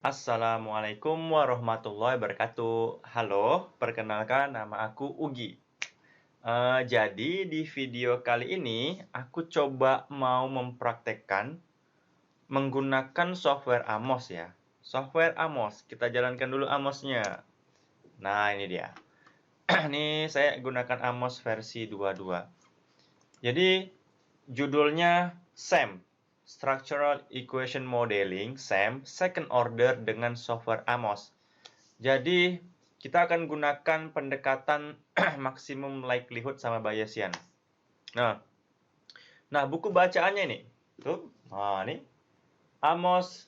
Assalamualaikum warahmatullahi wabarakatuh. Halo, perkenalkan nama aku Ugi. Jadi di video kali ini aku coba mau mempraktekkan menggunakan software Amos ya. Software Amos, kita jalankan dulu Amosnya. Nah, ini dia. Ini saya gunakan Amos versi 22. Jadi judulnya SEM, Structural Equation Modeling, SEM, Second Order dengan software Amos. Jadi, kita akan gunakan pendekatan maksimum likelihood sama Bayesian. Nah, buku bacaannya ini. Tuh, nah ini. Amos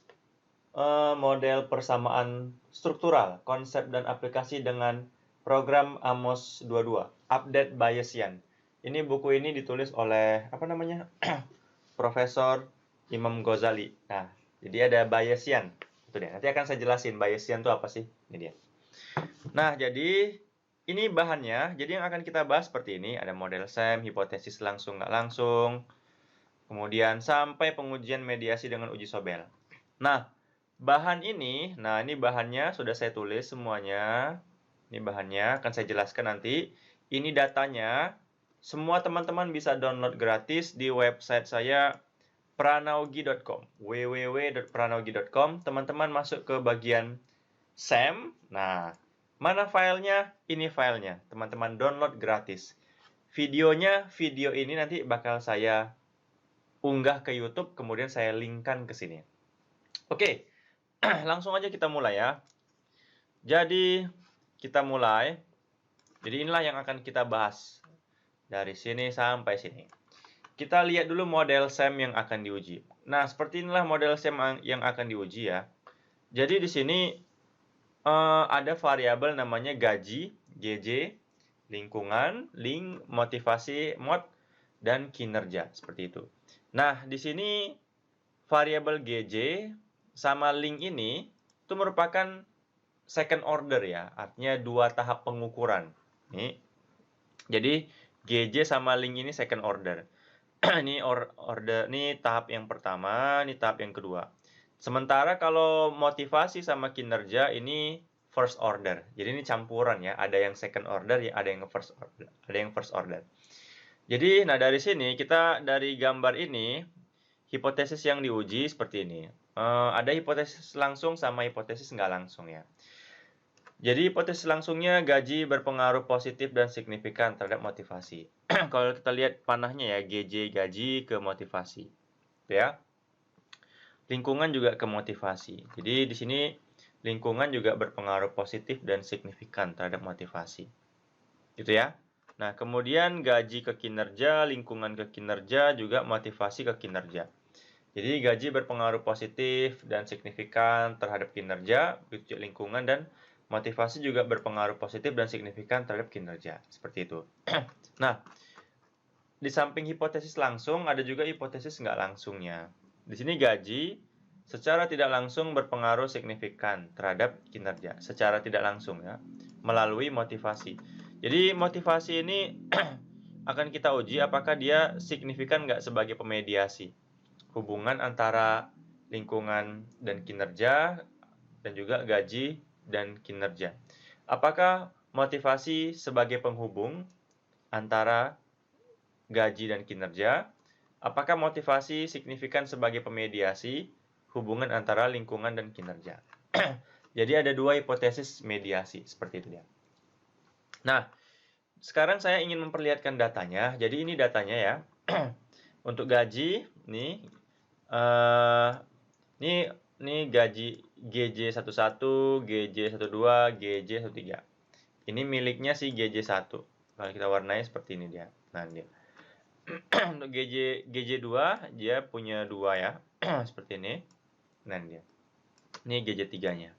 model persamaan struktural, konsep dan aplikasi dengan program Amos 22, Update Bayesian. Ini buku ini ditulis oleh, apa namanya, Profesor Imam Ghazali. Nah, jadi ada Bayesian. Itu dia. Nanti akan saya jelasin Bayesian itu apa sih. Ini dia. Nah, jadi ini bahannya. Jadi yang akan kita bahas seperti ini. Ada model SEM, hipotesis langsung nggak langsung. Kemudian sampai pengujian mediasi dengan uji Sobel. Nah, bahan ini, ini bahannya sudah saya tulis semuanya. Ini bahannya, akan saya jelaskan nanti. Ini datanya. Semua teman-teman bisa download gratis di website saya pranaugi.com. www.pranaugi.com. Teman-teman masuk ke bagian SEM. Nah, mana filenya? Ini filenya. Teman-teman download gratis. Videonya, video ini nanti bakal saya unggah ke YouTube, kemudian saya linkkan ke sini. Oke, langsung aja kita mulai ya. Jadi, kita mulai. Jadi inilah yang akan kita bahas. Dari sini sampai sini. Kita lihat dulu model SEM yang akan diuji. Nah, seperti inilah model SEM yang akan diuji ya. Jadi di sini ada variabel namanya gaji, GJ, lingkungan, link, motivasi, mod, dan kinerja. Seperti itu. Nah, di sini variabel GJ sama link ini itu merupakan second order ya. Artinya dua tahap pengukuran. Nih. Jadi, GJ sama link ini second order. Ini order, ini tahap yang pertama, ini tahap yang kedua. Sementara kalau motivasi sama kinerja ini first order. Jadi ini campuran ya, ada yang second order, ada yang first order, ada yang first order. Jadi, dari sini kita dari gambar ini hipotesis yang diuji seperti ini. Ada hipotesis langsung sama hipotesis nggak langsung ya. Jadi hipotesis langsungnya gaji berpengaruh positif dan signifikan terhadap motivasi. Kalau kita lihat panahnya ya, GJ gaji ke motivasi. Ya. Lingkungan juga ke motivasi. Jadi di sini lingkungan juga berpengaruh positif dan signifikan terhadap motivasi. Gitu ya. Nah, kemudian gaji ke kinerja, lingkungan ke kinerja, juga motivasi ke kinerja. Jadi gaji berpengaruh positif dan signifikan terhadap kinerja, lingkungan, dan motivasi juga berpengaruh positif dan signifikan terhadap kinerja. Seperti itu. Nah, di samping hipotesis langsung, ada juga hipotesis nggak langsungnya. Di sini gaji secara tidak langsung berpengaruh signifikan terhadap kinerja. Secara tidak langsung ya, melalui motivasi. Jadi motivasi ini akan kita uji apakah dia signifikan nggak sebagai pemediasi hubungan antara lingkungan dan kinerja, dan juga gaji dan kinerja. Apakah motivasi sebagai penghubung antara gaji dan kinerja? Apakah motivasi signifikan sebagai pemediasi hubungan antara lingkungan dan kinerja? Jadi ada dua hipotesis mediasi, seperti itu ya. Nah, sekarang saya ingin memperlihatkan datanya. Jadi ini datanya ya. Untuk gaji, nih, ini gaji GJ11, GJ12, GJ13. Ini miliknya si GJ1. Kalau kita warnai seperti ini dia. Nah, dia. Untuk GJ2 dia punya 2 ya. Seperti ini. Nah, dia. Ini GJ3-nya.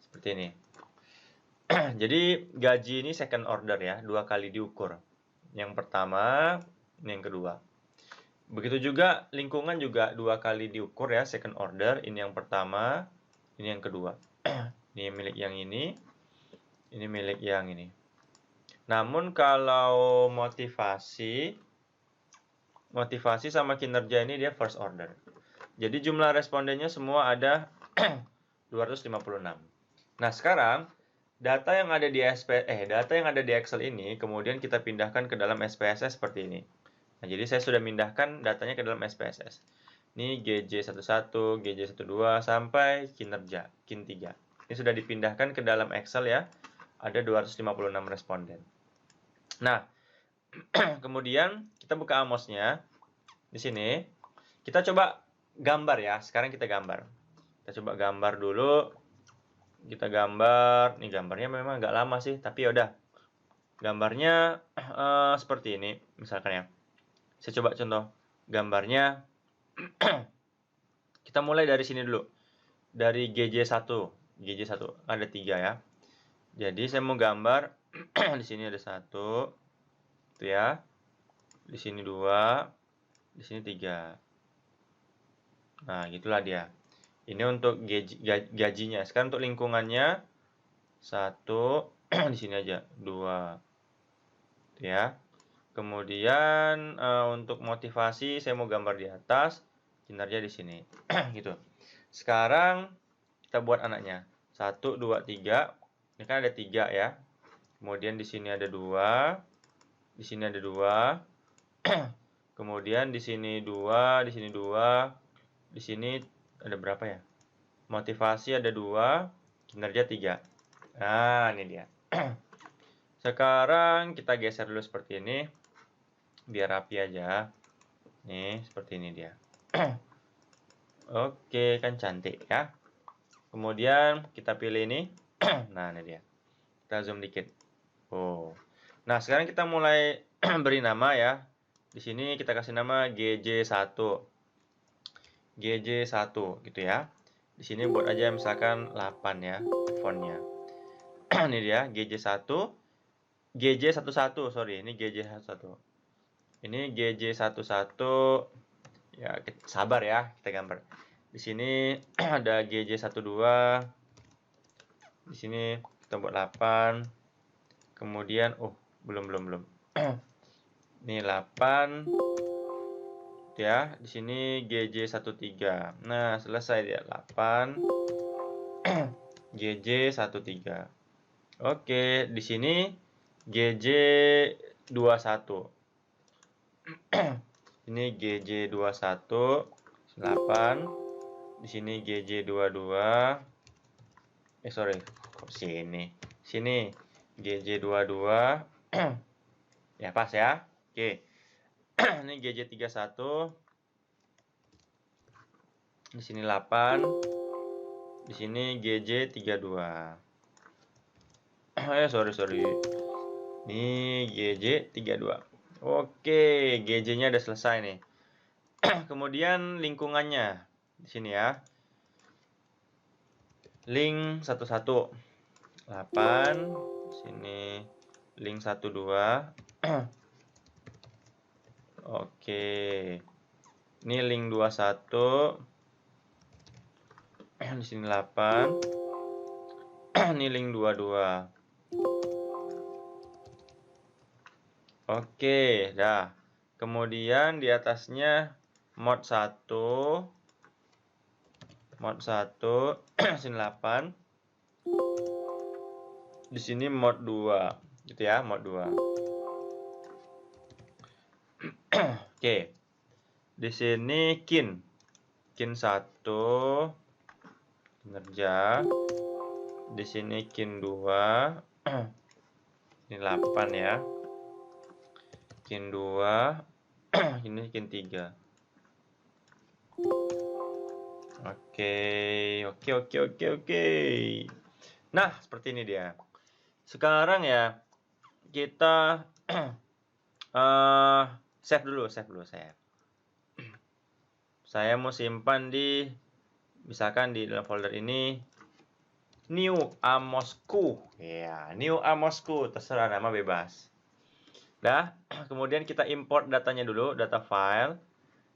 Seperti ini. Jadi gaji ini second order ya, 2 kali diukur. Yang pertama, ini yang kedua. Begitu juga lingkungan juga 2 kali diukur ya, second order. Ini yang pertama, ini yang kedua. Ini milik yang ini milik yang ini. Namun kalau motivasi sama kinerja ini dia first order. Jadi jumlah respondennya semua ada 256. Nah, sekarang data yang ada di Excel ini kemudian kita pindahkan ke dalam SPSS seperti ini. Nah, jadi saya sudah pindahkan datanya ke dalam SPSS. Ini GJ11, GJ12 sampai kinerja, KIN3. Ini sudah dipindahkan ke dalam Excel ya. Ada 256 responden. Nah, kemudian kita buka Amos-nya. Di sini kita coba gambar ya. Sekarang kita gambar. Kita coba gambar dulu. Kita gambar. Nih gambarnya memang agak lama sih, tapi yaudah. Gambarnya seperti ini misalkan ya. Saya coba contoh gambarnya. Kita mulai dari sini dulu. Dari GJ1. GJ1 ada 3 ya. Jadi saya mau gambar di sini ada 1. Itu ya. Di sini 2, di sini 3. Nah, gitulah dia. Ini untuk gajinya. Sekarang untuk lingkungannya 1 di sini aja, 2. Itu ya. Kemudian untuk motivasi saya mau gambar di atas, kinerja di sini. Gitu. Sekarang kita buat anaknya. 1 2 3. Ini kan ada 3 ya. Kemudian di sini ada 2. Di sini ada 2. Kemudian di sini 2, di sini 2. Di sini ada berapa ya? Motivasi ada 2, kinerja 3. Nah, ini dia. Sekarang kita geser dulu seperti ini. Biar rapi aja. Nih, seperti ini dia. Oke, kan cantik ya. Kemudian kita pilih ini. Nah, ini dia. Kita zoom dikit. Oh. Nah, sekarang kita mulai beri nama ya. Di sini kita kasih nama GJ1. GJ1 gitu ya. Di sini buat aja misalkan 8 ya fontnya. Ini dia GJ1. GJ11, sorry, ini GJ11. Ini GJ11. Ya, sabar ya, kita gambar. Di sini ada GJ12. Di sini kita buat 8. Kemudian belum. Ini 8. Ya, di sini GJ13. Nah, selesai dia 8. GJ13. Oke, di sini GJ21. Ini GJ21 8. Di sini GJ22. Sorry, kok sini. Sini GJ22. Ya, pas ya. Oke. Ini GJ31. Di sini 8. Di sini GJ32. Sorry. Ini GJ32. Oke, GJ-nya udah selesai nih. Kemudian lingkungannya di sini ya. Link 11. 8. Di sini link 12. Oke. Ini link 21. Di sini 8. Ini link 22. Oke, dah. Kemudian di atasnya mod 1. Mod 1. Sini 8. Di sini mod 2. Gitu ya, mod 2. Oke. Di sini KIN 1. Kinerja. Di sini KIN 2. Ini 8 ya. KIN 2. Ini KIN 3. Oke. Nah, seperti ini dia. Sekarang ya kita save dulu saya. Saya mau simpan di misalkan di dalam folder ini New Amosku. Ya, New Amosku, terserah nama bebas. Dah, kemudian kita import datanya dulu, data file.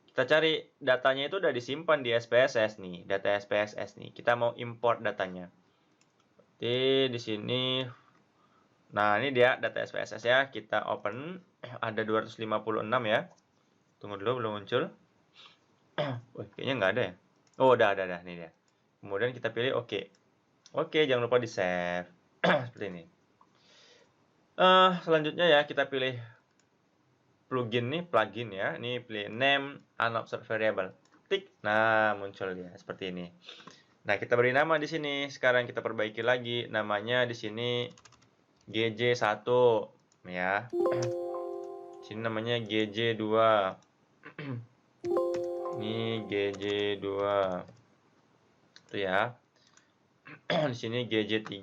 Kita cari datanya itu udah disimpan di SPSS nih, data SPSS nih. Kita mau import datanya. Di sini. Nah, ini dia data SPSS ya. Kita open. Ada 256 ya. Tunggu dulu, belum muncul. Kayaknya nggak ada ya. Oh, udah. Nih dia. Kemudian kita pilih oke. Oke, jangan lupa di-save. Seperti ini. Selanjutnya ya, kita pilih plugin ya. Ini pilih name unobserved variable. Tik. Nah, muncul dia seperti ini. Nah, kita beri nama di sini. Sekarang kita perbaiki lagi. Namanya di sini GJ1 ya. Di sini namanya GJ2. Ini GJ2. Itu ya. Di sini GJ3.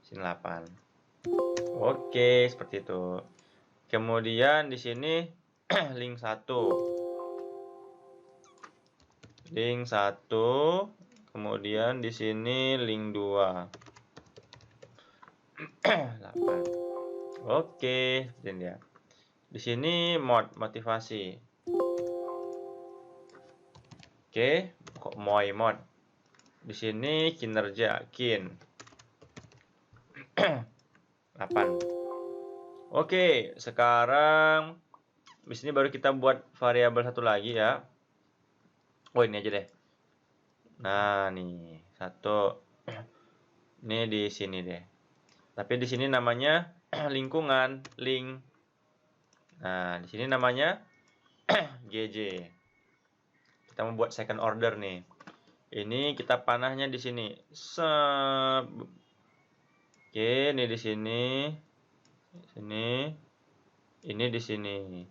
Sini 8. Oke, seperti itu. Kemudian di sini link 1. Link 1, kemudian di sini link 2. 8. Oke, seperti ini ya. Di sini motivasi. Oke, kok mod. Di sini kinerja kin. 8. Oke, sekarang di sini baru kita buat variabel satu lagi ya. Oh, ini aja deh. Nah, nih, satu. Ini di sini deh. Tapi di sini namanya lingkungan, link. Nah, di sini namanya GJ. Kita membuat second order nih. Ini kita panahnya di sini. Oke, ini di sini. Sini. Ini di sini.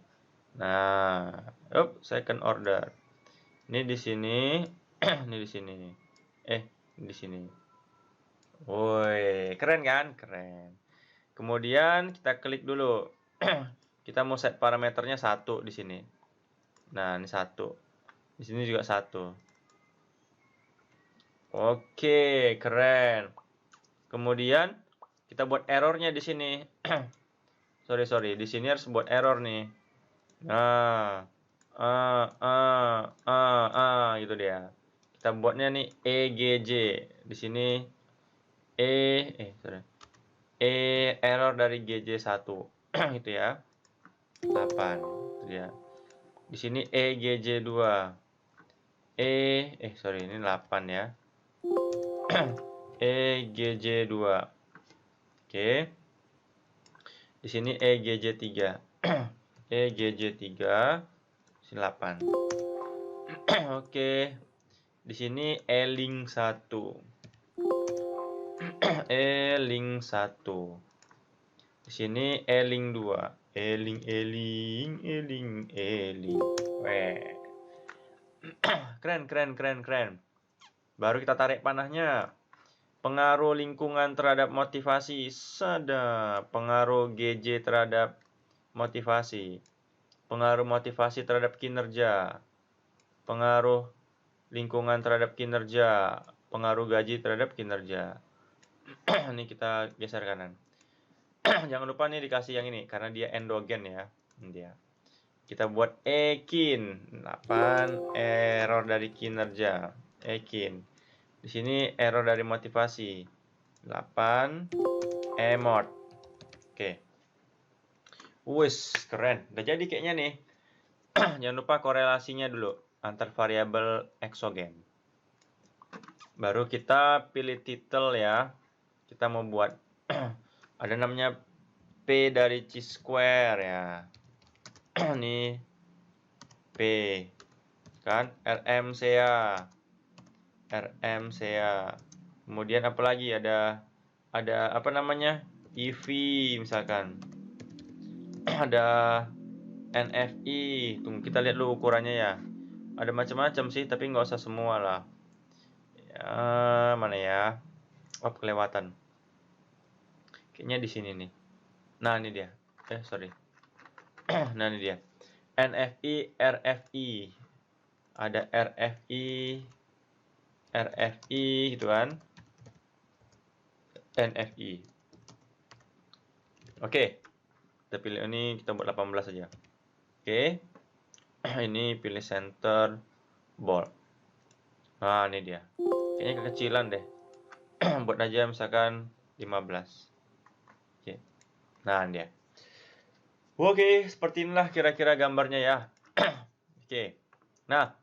Nah, second order. Ini di sini. Ini di sini. Di sini. Woi, keren kan? Keren. Kemudian kita klik dulu. Kita mau set parameternya 1 di sini. Nah, ini 1. Di sini juga 1. Oke, keren. Kemudian kita buat errornya di sini. sorry, di sini harus buat error nih. Nah, gitu dia. Kita buatnya nih EGJ. Di sini error dari GJ1. Gitu ya. 8. Itu dia. Di sini EGJ2. Ini 8 ya. EGJ2. Oke. Di sini EGJ3. EGJ3. Sini 8. Oke. Di sini E-link 1. E-link 1. Di sini E-link 2. E-link. Weh. Keren. Baru kita tarik panahnya. Pengaruh lingkungan terhadap motivasi. Sadap. Pengaruh GJ terhadap motivasi. Pengaruh motivasi terhadap kinerja. Pengaruh lingkungan terhadap kinerja. Pengaruh gaji terhadap kinerja. Ini kita geser kanan. Jangan lupa nih dikasih yang ini karena dia endogen ya. Dia. Kita buat ekin 8 error dari kinerja. Ekin. Di sini error dari motivasi 8 emot. Oke. Wis, keren. Udah jadi kayaknya nih. Jangan lupa korelasinya dulu antar variabel eksogen. Baru kita pilih title ya. Kita mau buat ada namanya P dari chi-square ya. Nih P kan RMCA. Kemudian apa lagi ada apa namanya EV misalkan. Ada NFI. Tunggu kita lihat dulu ukurannya ya. Ada macam-macam sih tapi nggak usah semua lah. Ya, mana ya? Kelewatan. Kayaknya di sini nih. Nah, ini dia. Sorry. Nah, ini dia. NFI, RFI. Ada RFI gitu kan. NFI. Oke. Kita pilih ini, kita buat 18 saja. Oke. Ini pilih center bold. Nah, ini dia. Kayaknya kekecilan deh. Buat aja misalkan 15. Oke. Nah, ini dia. Oke, seperti inilah kira-kira gambarnya ya. Oke. Nah,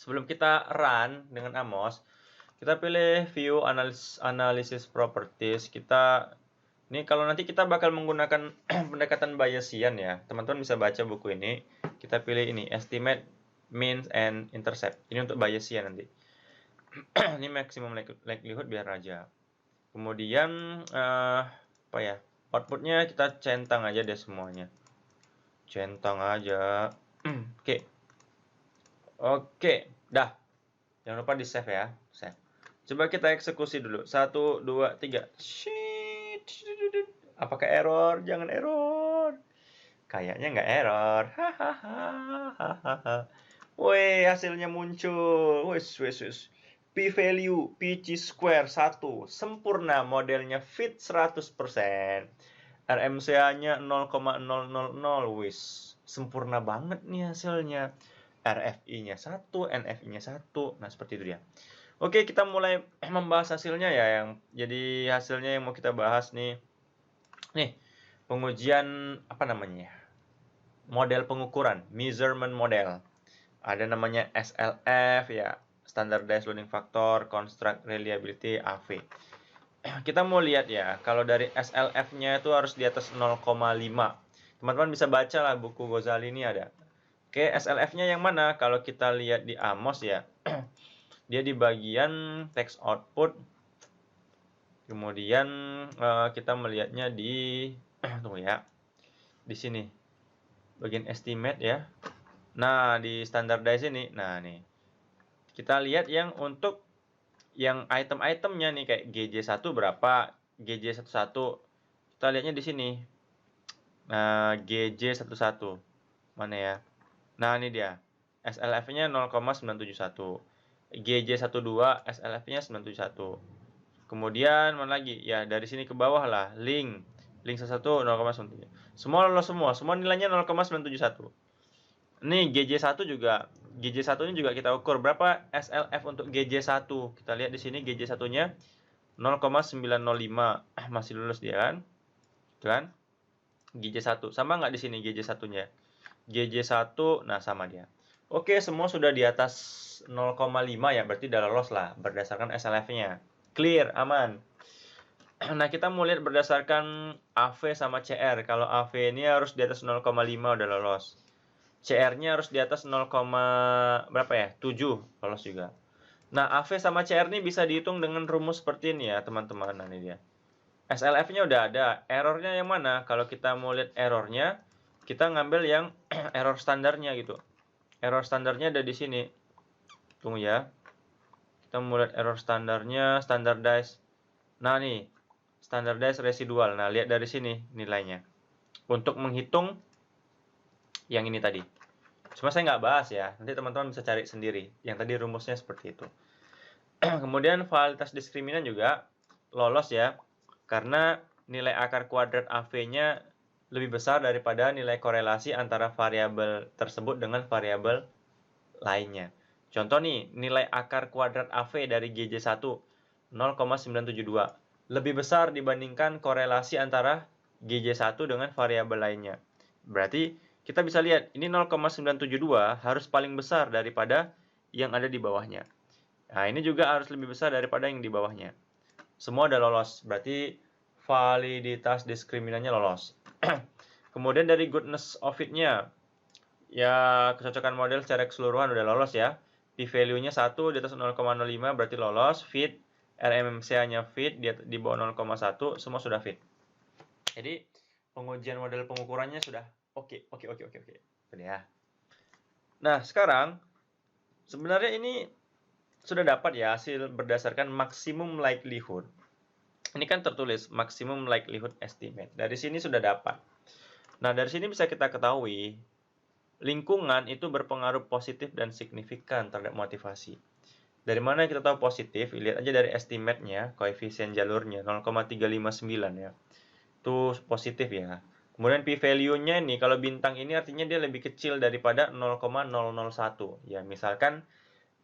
sebelum kita run dengan Amos, kita pilih view analysis properties. Ini kalau nanti kita bakal menggunakan pendekatan Bayesian ya. Teman-teman bisa baca buku ini. Kita pilih ini estimate, mean, and intercept. Ini untuk Bayesian nanti. Ini maximum likelihood biar aja. Kemudian apa ya? Outputnya kita centang aja deh semuanya. Centang aja. Oke, dah. Jangan lupa di save ya. Save. Coba kita eksekusi dulu. 1, 2, 3. Shit. Apakah error? Jangan error. Kayaknya nggak error. Hahaha. Woi, hasilnya muncul. Wis. P-value, P-chi-square 1. Sempurna, modelnya fit 100%. RMCA-nya 0,000. Wis. Sempurna banget nih hasilnya. RFI-nya 1, NFI-nya 1. Nah, seperti itu dia. Oke, kita mulai membahas hasilnya ya. Jadi hasilnya yang mau kita bahas nih. Nih, pengujian apa namanya ya? Model pengukuran, measurement model. Ada namanya SLF ya, standardized loading factor, construct reliability, AV. Kita mau lihat ya, kalau dari SLF-nya itu harus di atas 0,5. Teman-teman bisa baca lah buku Ghazali ini ada. Oke, SLF-nya yang mana? Kalau kita lihat di Amos ya, dia di bagian text output. Kemudian kita melihatnya di tunggu ya. Di sini. Bagian estimate ya. Nah, di standardize ini. Nah, nih. Kita lihat yang untuk yang item-itemnya nih kayak GJ1 berapa, GJ11. Kita lihatnya di sini. Nah, GJ11. Mana ya? Nah, ini dia. SLF-nya 0,971. GJ12 SLF-nya 971. Kemudian mana lagi? Ya, dari sini ke bawah lah. Link 1 0,97. Semua lolos semua. Semua nilainya 0,971. Nih GJ1 juga. GJ1 ini juga kita ukur berapa SLF untuk GJ1. Kita lihat di sini GJ1-nya 0,905. Masih lulus dia kan? Itu kan? GJ1. Sama nggak di sini GJ1-nya? GJ1, nah sama dia. Oke, semua sudah di atas 0,5 ya, berarti udah lolos lah berdasarkan SLF-nya. Clear, aman. Nah, kita mau lihat berdasarkan AV sama CR. Kalau AV ini harus di atas 0,5 udah lolos. CR-nya harus di atas 0, berapa ya? 7 lolos juga. Nah, AV sama CR ini bisa dihitung dengan rumus seperti ini ya, teman-teman. Nah, ini dia. SLF-nya udah ada. Errornya yang mana? Kalau kita mau lihat errornya, kita ngambil yang error standarnya gitu. Error standarnya ada di sini. Tunggu ya. Kita mau lihat error standarnya, standardized. Nah, nih. Standardized residual. Nah, lihat dari sini nilainya. Untuk menghitung yang ini tadi. Cuma saya nggak bahas ya. Nanti teman-teman bisa cari sendiri. Yang tadi rumusnya seperti itu. Kemudian validitas diskriminan juga lolos ya. Karena nilai akar kuadrat AV-nya lebih besar daripada nilai korelasi antara variabel tersebut dengan variabel lainnya. Contoh nih, nilai akar kuadrat AV dari GJ1 0,972 lebih besar dibandingkan korelasi antara GJ1 dengan variabel lainnya. Berarti kita bisa lihat ini 0,972 harus paling besar daripada yang ada di bawahnya. Nah, ini juga harus lebih besar daripada yang di bawahnya. Semua udah lolos, berarti validitas diskriminannya lolos. Kemudian dari goodness of fit-nya, ya kecocokan model secara keseluruhan udah lolos ya. P-value-nya 1 di atas 0,05 berarti lolos. Fit, RMMCA-nya fit di bawah 0,1 semua sudah fit. Jadi pengujian model pengukurannya sudah oke. Udah ya. Nah, sekarang sebenarnya ini sudah dapat ya hasil berdasarkan maximum likelihood. Ini kan tertulis maximum likelihood estimate. Dari sini sudah dapat. Nah, dari sini bisa kita ketahui lingkungan itu berpengaruh positif dan signifikan terhadap motivasi. Dari mana kita tahu positif? Lihat aja dari estimate-nya, koefisien jalurnya 0,359 ya. Itu positif ya. Kemudian p-value-nya ini, kalau bintang ini artinya dia lebih kecil daripada 0,001. Ya, misalkan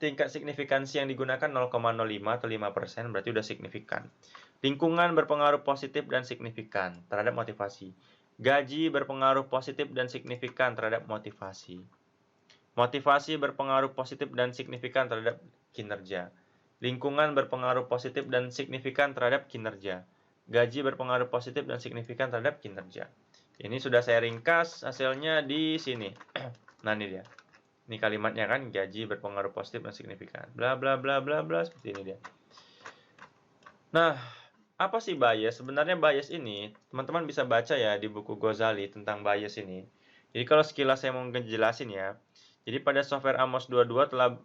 tingkat signifikansi yang digunakan 0,05 atau 5%, berarti udah signifikan. Lingkungan berpengaruh positif dan signifikan terhadap motivasi. Gaji berpengaruh positif dan signifikan terhadap motivasi. Motivasi berpengaruh positif dan signifikan terhadap kinerja. Lingkungan berpengaruh positif dan signifikan terhadap kinerja. Gaji berpengaruh positif dan signifikan terhadap kinerja. Ini sudah saya ringkas hasilnya di sini. Nah, ini dia. Ini kalimatnya kan, gaji berpengaruh positif dan signifikan. Bla bla bla bla bla, seperti ini dia. Nah, apa sih bias? Sebenarnya bias ini, teman-teman bisa baca ya di buku Ghazali tentang bias ini. Jadi kalau sekilas saya mau ngejelasin ya. Jadi pada software Amos 22 telah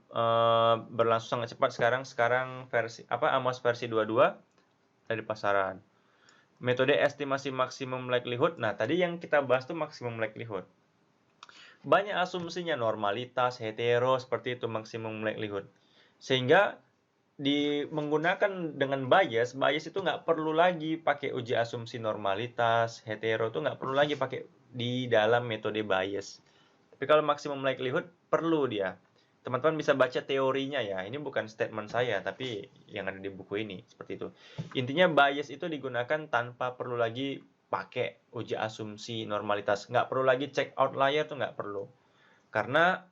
berlangsung sangat cepat sekarang versi Amos versi 22 ada di pasaran. Metode estimasi maksimum likelihood. Nah, tadi yang kita bahas tuh maksimum likelihood. Banyak asumsinya, normalitas, hetero, seperti itu maksimum likelihood. Sehingga menggunakan dengan bias itu nggak perlu lagi pakai uji asumsi normalitas, hetero tuh nggak perlu lagi pakai di dalam metode bias. Tapi kalau maksimum likelihood perlu dia. Teman-teman bisa baca teorinya ya. Ini bukan statement saya, tapi yang ada di buku ini seperti itu. Intinya bias itu digunakan tanpa perlu lagi pakai uji asumsi normalitas. Nggak perlu lagi cek outlier tuh nggak perlu. Karena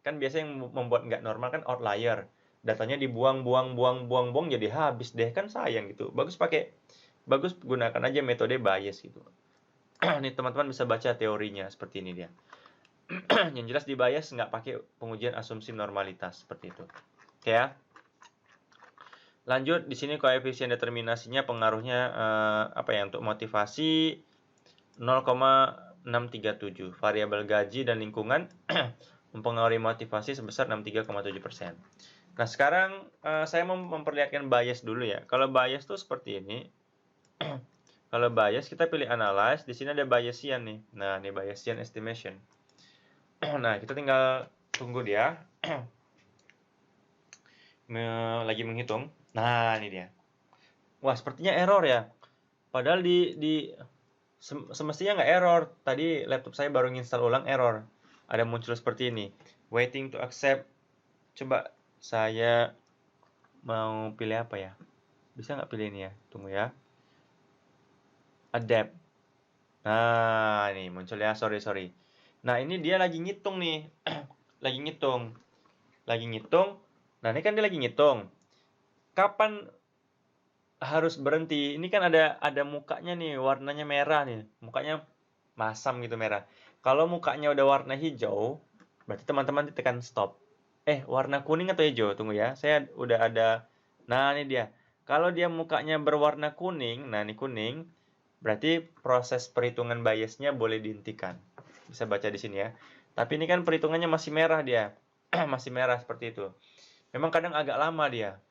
kan biasanya yang membuat nggak normal kan outlier. Datanya dibuang, buang jadi habis deh, kan sayang gitu. Bagus gunakan aja metode bias gitu. Nih teman-teman bisa baca teorinya seperti ini dia. Yang jelas di bias nggak pakai pengujian asumsi normalitas seperti itu. Oke ya. Lanjut di sini koefisien determinasinya pengaruhnya apa ya, untuk motivasi 0,637. Variabel gaji dan lingkungan mempengaruhi motivasi sebesar 63,7%. Nah, sekarang saya mau memperlihatkan bias dulu ya. Kalau bias tuh seperti ini. Kalau bias kita pilih analyze, di sini ada Bayesian nih. Nah, ini Bayesian estimation. Nah, kita tinggal tunggu dia lagi menghitung. Nah, ini dia. Wah, sepertinya error ya. Padahal semestinya nggak error. Tadi laptop saya baru nginstal ulang, error. Ada muncul seperti ini. Waiting to accept. Coba saya mau pilih apa ya? Bisa nggak pilih ini ya? Tunggu ya. Adapt. Nah, ini muncul ya. Sorry. Nah, ini dia lagi ngitung nih. Lagi ngitung. Nah, ini kan dia lagi ngitung. Kapan harus berhenti? Ini kan ada mukanya nih, warnanya merah nih. Mukanya masam gitu merah. Kalau mukanya udah warna hijau, berarti teman-teman ditekan stop. Warna kuning atau hijau? Tunggu ya. Saya udah ada. Nah, ini dia. Kalau dia mukanya berwarna kuning, nah ini kuning, berarti proses perhitungan biasnya boleh dihentikan. Bisa baca di sini ya. Tapi ini kan perhitungannya masih merah dia. Masih merah seperti itu. Memang kadang agak lama dia.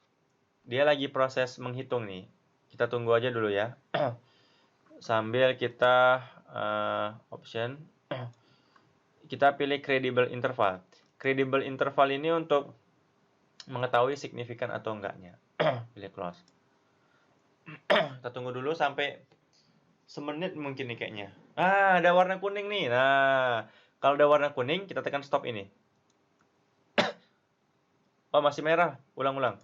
Dia lagi proses menghitung nih. Kita tunggu aja dulu ya. Sambil kita option. Kita pilih credible interval. Credible interval ini untuk mengetahui signifikan atau enggaknya. Pilih close. Kita tunggu dulu sampai semenit mungkin nih kayaknya. Ada warna kuning nih. Nah, kalau ada warna kuning, kita tekan stop ini. Oh, masih merah. Ulang-ulang.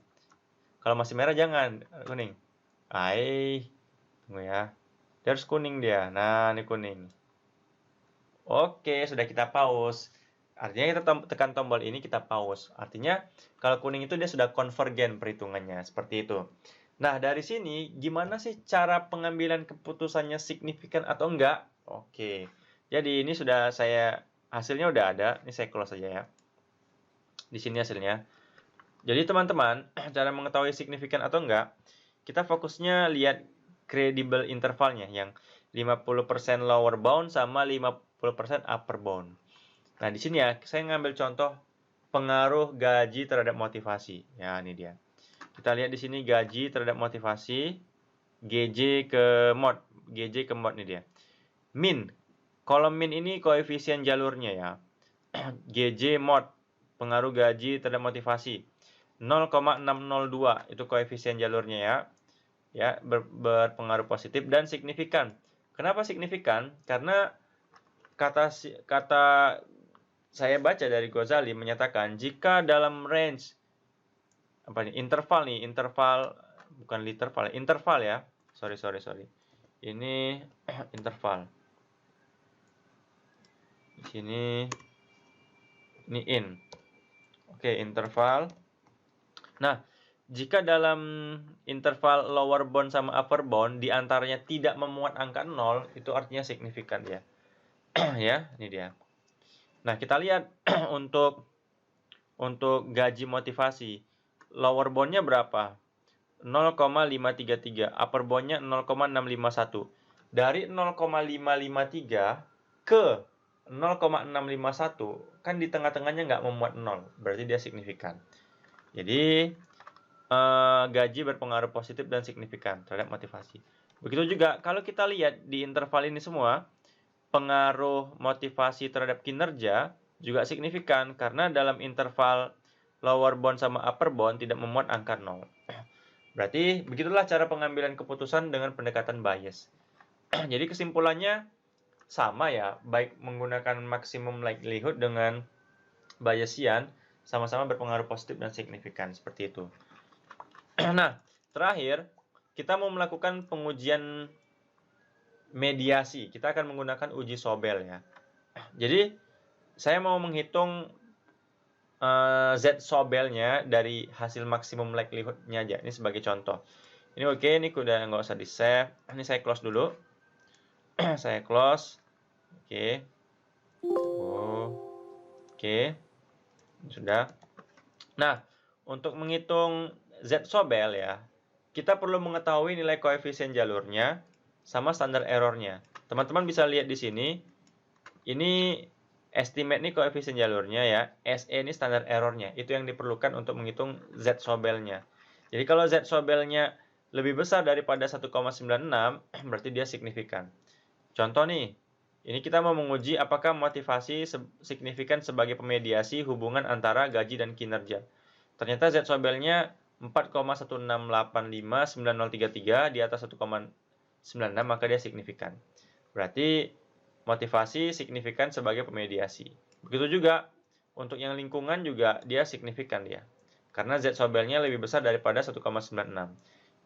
Kalau masih merah jangan kuning. Tunggu ya. Dia harus kuning dia. Nah, ini kuning. Oke, sudah kita pause. Artinya kita tekan tombol ini, kita pause. Artinya kalau kuning itu dia sudah konvergen perhitungannya. Seperti itu. Nah, dari sini gimana sih cara pengambilan keputusannya signifikan atau enggak? Oke. Jadi ini sudah hasilnya udah ada. Ini saya close saja ya. Di sini hasilnya. Jadi teman-teman, cara mengetahui signifikan atau enggak, kita fokusnya lihat credible intervalnya yang 50% lower bound sama 50% upper bound. Nah, di sini ya, saya ngambil contoh pengaruh gaji terhadap motivasi. Ya, ini dia. Kita lihat di sini gaji terhadap motivasi, GJ ke mod. GJ ke mod nih dia. Min. Kolom min ini koefisien jalurnya ya. GJ mod. Pengaruh gaji terhadap motivasi. 0,602 itu koefisien jalurnya ya. Ya, berpengaruh positif dan signifikan. Kenapa signifikan? Karena kata saya baca dari Ghazali menyatakan jika dalam range interval bukan literval, interval ya. Sorry. Ini interval. Di sini Ini in. Oke, interval. Nah, jika dalam interval lower bound sama upper bound di antaranya tidak memuat angka 0, itu artinya signifikan ya. Ya, ini dia. Nah, kita lihat untuk gaji motivasi. Lower bound-nya berapa? 0,533, upper bound-nya 0,651. Dari 0,553 ke 0,651, kan di tengah-tengahnya nggak memuat 0, berarti dia signifikan. Jadi, gaji berpengaruh positif dan signifikan terhadap motivasi. Begitu juga kalau kita lihat di interval ini semua, pengaruh motivasi terhadap kinerja juga signifikan karena dalam interval lower bound sama upper bound tidak memuat angka 0. Berarti begitulah cara pengambilan keputusan dengan pendekatan bias. Jadi kesimpulannya sama ya, baik menggunakan maximum likelihood dengan Bayesian sama-sama berpengaruh positif dan signifikan seperti itu. Nah, terakhir kita mau melakukan pengujian mediasi. Kita akan menggunakan uji Sobel ya. Jadi saya mau menghitung Z Sobelnya dari hasil maksimum likelihood-nya aja. Ini sebagai contoh. Ini oke, ini udah nggak usah di save. Ini saya close dulu. Saya close. Oke. Oke. Sudah. Nah, untuk menghitung Z Sobel ya, kita perlu mengetahui nilai koefisien jalurnya sama standar errornya. Teman-teman bisa lihat di sini. Ini estimate nih koefisien jalurnya ya. SE ini standar errornya. Itu yang diperlukan untuk menghitung Z Sobelnya. Jadi kalau Z Sobelnya lebih besar daripada 1,96, berarti dia signifikan. Contoh nih, ini kita mau menguji apakah motivasi signifikan sebagai pemediasi hubungan antara gaji dan kinerja. Ternyata Z Sobelnya 4,16859033 di atas 1,96, maka dia signifikan. Berarti motivasi signifikan sebagai pemediasi. Begitu juga untuk yang lingkungan juga dia signifikan dia. Karena Z Sobelnya lebih besar daripada 1,96.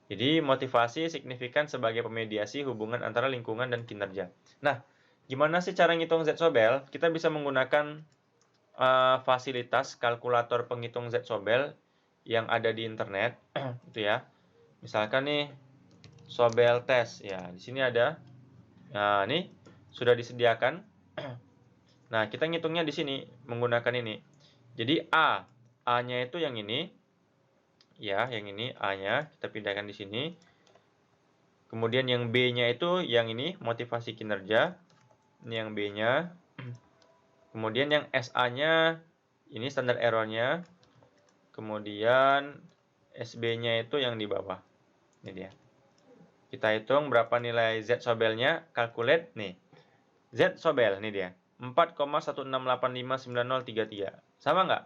Jadi motivasi signifikan sebagai pemediasi hubungan antara lingkungan dan kinerja. Nah, gimana sih cara ngitung Z Sobel? Kita bisa menggunakan fasilitas kalkulator penghitung Z Sobel yang ada di internet, itu ya. Misalkan nih Sobel test, ya di sini ada. Nah, ini sudah disediakan. Nah, kita ngitungnya di sini menggunakan ini. Jadi A-nya itu yang ini. Ya, yang ini A-nya kita pindahkan di sini. Kemudian yang B-nya itu yang ini, motivasi kinerja. Ini yang B-nya. Kemudian yang SA-nya ini standar error-nya. Kemudian SB-nya itu yang di bawah. Ini dia. Kita hitung berapa nilai Z Sobelnya, calculate nih. Z Sobel, ini dia. 4,16859033. Sama nggak?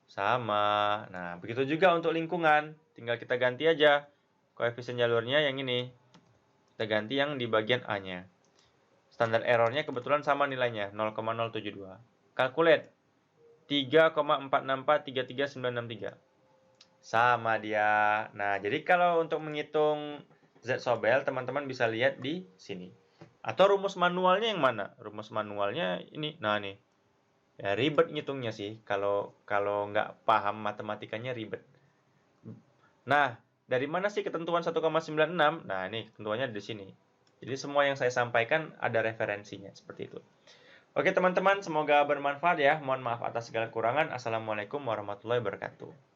Sama. Nah, begitu juga untuk lingkungan. Tinggal kita ganti aja koefisien jalurnya yang ini. Kita ganti yang di bagian A-nya. Standar errornya kebetulan sama nilainya, 0,072. Calculate. 3,46433,963. Sama dia. Nah, jadi kalau untuk menghitung Z Sobel, teman-teman bisa lihat di sini. Atau rumus manualnya yang mana? Rumus manualnya ini. Nah, nih. Ya, ribet ngitungnya sih. Kalau nggak paham matematikanya ribet. Nah, dari mana sih ketentuan 1,96? Nah, ini ketentuannya di sini. Jadi semua yang saya sampaikan ada referensinya. Seperti itu. Oke teman-teman, semoga bermanfaat ya. Mohon maaf atas segala kekurangan. Assalamualaikum warahmatullahi wabarakatuh.